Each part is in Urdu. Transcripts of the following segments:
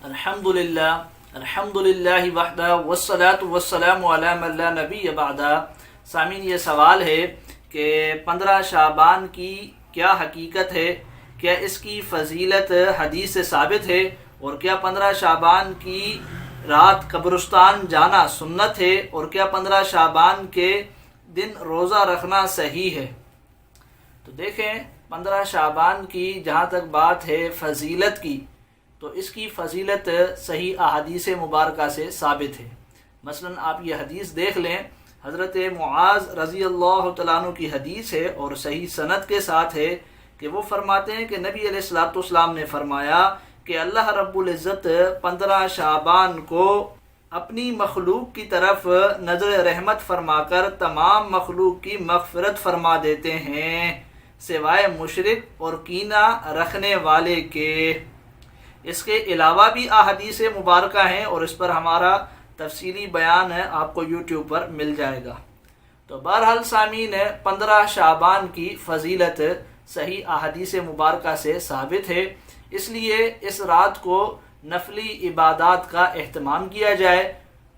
الحمدللہ وحدہ والصلاة والسلام علی من لا نبی بعدہ۔ سامعین، یہ سوال ہے کہ 15 شعبان کی کیا حقیقت ہے؟ کیا اس کی فضیلت حدیث سے ثابت ہے؟ اور کیا 15 شعبان کی رات قبرستان جانا سنت ہے؟ اور کیا 15 شعبان کے دن روزہ رکھنا صحیح ہے؟ تو دیکھیں، 15 شعبان کی جہاں تک بات ہے فضیلت کی، تو اس کی فضیلت صحیح احادیث مبارکہ سے ثابت ہے۔ مثلا آپ یہ حدیث دیکھ لیں، حضرت معاذ رضی اللہ تعالیٰ عنہ کی حدیث ہے اور صحیح سند کے ساتھ ہے کہ وہ فرماتے ہیں کہ نبی علیہ الصلوۃ والسلام نے فرمایا کہ اللہ رب العزت 15 شعبان کو اپنی مخلوق کی طرف نظر رحمت فرما کر تمام مخلوق کی مغفرت فرما دیتے ہیں سوائے مشرک اور کینہ رکھنے والے کے۔ اس کے علاوہ بھی احادیث مبارکہ ہیں اور اس پر ہمارا تفصیلی بیان ہے، آپ کو یوٹیوب پر مل جائے گا۔ تو بہرحال سامعین، 15 شعبان کی فضیلت صحیح احادیث مبارکہ سے ثابت ہے، اس لیے اس رات کو نفلی عبادات کا اہتمام کیا جائے۔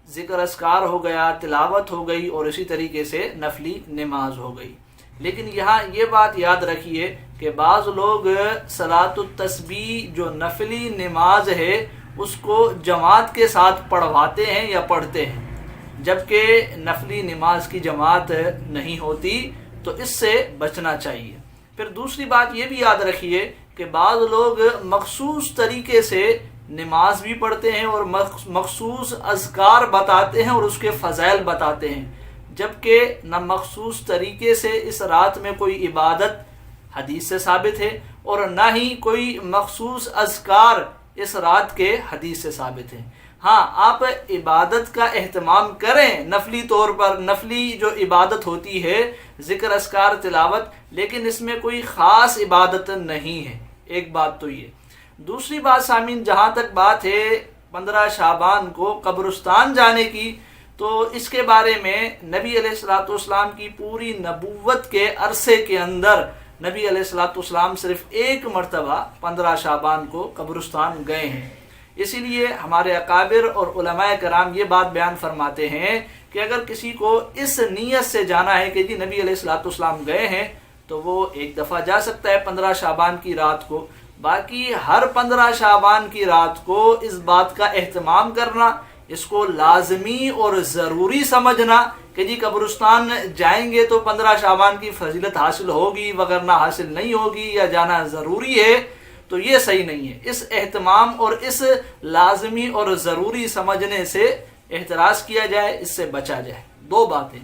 ذکر اذکار ہو گیا، تلاوت ہو گئی اور اسی طریقے سے نفلی نماز ہو گئی۔ لیکن یہاں یہ بات یاد رکھیے کہ بعض لوگ صلاۃ التسبیح جو نفلی نماز ہے اس کو جماعت کے ساتھ پڑھواتے ہیں یا پڑھتے ہیں، جبکہ نفلی نماز کی جماعت نہیں ہوتی، تو اس سے بچنا چاہیے۔ پھر دوسری بات یہ بھی یاد رکھیے کہ بعض لوگ مخصوص طریقے سے نماز بھی پڑھتے ہیں اور مخصوص اذکار بتاتے ہیں اور اس کے فضائل بتاتے ہیں، جبکہ نہ مخصوص طریقے سے اس رات میں کوئی عبادت حدیث سے ثابت ہے اور نہ ہی کوئی مخصوص اذکار اس رات کے حدیث سے ثابت ہے۔ ہاں، آپ عبادت کا اہتمام کریں نفلی طور پر، نفلی جو عبادت ہوتی ہے ذکر اذکار تلاوت، لیکن اس میں کوئی خاص عبادت نہیں ہے۔ ایک بات تو یہ۔ دوسری بات سامعین، جہاں تک بات ہے 15 شعبان کو قبرستان جانے کی، تو اس کے بارے میں نبی علیہ الصلوۃ والسلام کی پوری نبوت کے عرصے کے اندر نبی علیہ الصلوۃ والسلام صرف ایک مرتبہ 15 شعبان کو قبرستان گئے ہیں۔ اسی لیے ہمارے اکابر اور علماء کرام یہ بات بیان فرماتے ہیں کہ اگر کسی کو اس نیت سے جانا ہے کہ جی نبی علیہ الصلوۃ والسلام گئے ہیں، تو وہ ایک دفعہ جا سکتا ہے 15 شعبان کی رات کو۔ باقی ہر 15 شعبان کی رات کو اس بات کا اہتمام کرنا، اس کو لازمی اور ضروری سمجھنا کہ جی قبرستان جائیں گے تو 15 شعبان کی فضیلت حاصل ہوگی وگرنہ حاصل نہیں ہوگی، یا جانا ضروری ہے، تو یہ صحیح نہیں ہے۔ اس اہتمام اور اس لازمی اور ضروری سمجھنے سے احتراز کیا جائے، اس سے بچا جائے۔ دو باتیں۔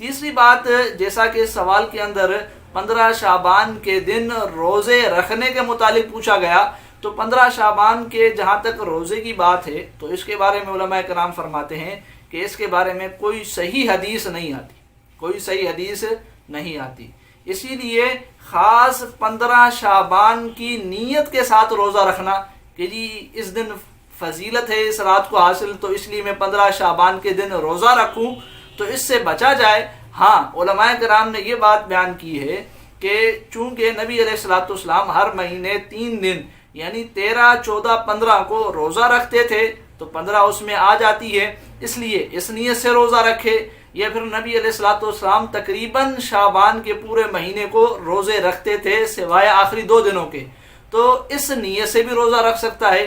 تیسری بات، جیسا کہ سوال کے اندر 15 شعبان کے دن روزے رکھنے کے متعلق پوچھا گیا، تو 15 شعبان کے جہاں تک روزے کی بات ہے تو اس کے بارے میں علماء کرام فرماتے ہیں کہ اس کے بارے میں کوئی صحیح حدیث نہیں آتی، کوئی صحیح حدیث نہیں آتی۔ اسی لیے خاص 15 شعبان کی نیت کے ساتھ روزہ رکھنا کہ جی اس دن فضیلت ہے اس رات کو حاصل، تو اس لیے میں 15 شعبان کے دن روزہ رکھوں، تو اس سے بچا جائے۔ ہاں، علماء کرام نے یہ بات بیان کی ہے کہ چونکہ نبی علیہ الصلوۃ والسلام ہر مہینے 3 دن یعنی 13، 14، 15 کو روزہ رکھتے تھے، تو 15 اس میں آ جاتی ہے، اس لیے اس نیت سے روزہ رکھے۔ یا پھر نبی علیہ الصلوۃ والسلام تقریباً شعبان کے پورے مہینے کو روزے رکھتے تھے سوائے آخری 2 دنوں کے، تو اس نیت سے بھی روزہ رکھ سکتا ہے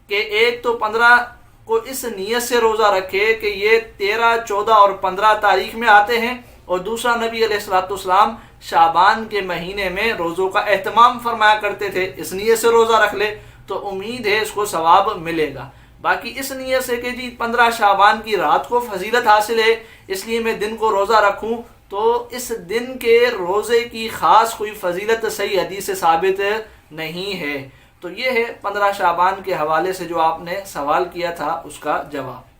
کہ ایک تو 15 کو اس نیت سے روزہ رکھے کہ یہ 13، 14 اور 15 تاریخ میں آتے ہیں، اور دوسرا نبی علیہ الصلوۃ والسلام شعبان کے مہینے میں روزوں کا اہتمام فرمایا کرتے تھے، اس نیت سے روزہ رکھ لے تو امید ہے اس کو ثواب ملے گا۔ باقی اس نیت سے کہ جی 15 شعبان کی رات کو فضیلت حاصل ہے اس لیے میں دن کو روزہ رکھوں، تو اس دن کے روزے کی خاص کوئی فضیلت صحیح حدیث سے ثابت نہیں ہے۔ تو یہ ہے 15 شعبان کے حوالے سے جو آپ نے سوال کیا تھا اس کا جواب۔